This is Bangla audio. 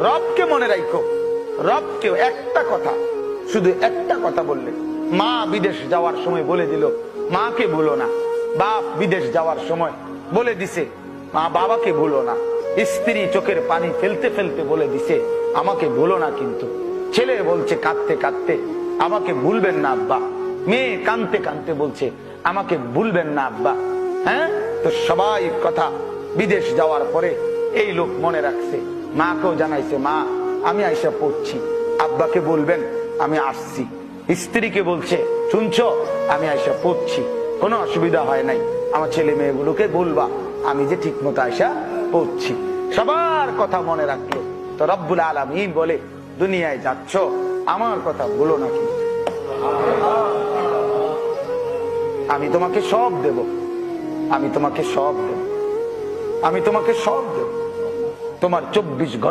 রবকে মনে রাখো, রবকে একটা কথা, শুধু একটা কথা বললেন। মা বিদেশ যাওয়ার সময় বলে দিল মাকে ভুলো না, বাপ বিদেশ যাওয়ার সময় বলে দিছে মা বাবাকে ভুলো না, স্ত্রী চোখের পানি ফেলতে ফেলতে বলে দিছে আমাকে ভুলো না। কিন্তু ছেলে বলছে কাঁদতে কাঁদতে আমাকে ভুলবেন না আব্বা, মেয়ে কাঁদতে কাঁদতে বলছে আমাকে ভুলবেন না আব্বা। হ্যাঁ, তো সবাই কথা বিদেশ যাওয়ার পরে এই লোক মনে রাখছে, মাকেও জানাইছে মা আমি আইসা পড়ছি, আব্বাকে বলবেন আমি আসছি। স্ত্রীকে বলছে শুনছো আমি আইসা পড়ছি, কোনো অসুবিধা হয় নাই, আমার ছেলে মেয়েগুলোকে বলবা আমি যে ঠিক মতো আইসা পড়ছি। সবার কথা মনে রাখলো। তো রব্বুল আলামিন বলে দুনিয়ায় যাচ্ছ আমার কথা বলো না, কিন্তু আমি তোমাকে সব দেব, আমি তোমাকে সব দেব, আমি তোমাকে সব দেব। তোমার 24 ঘন্টা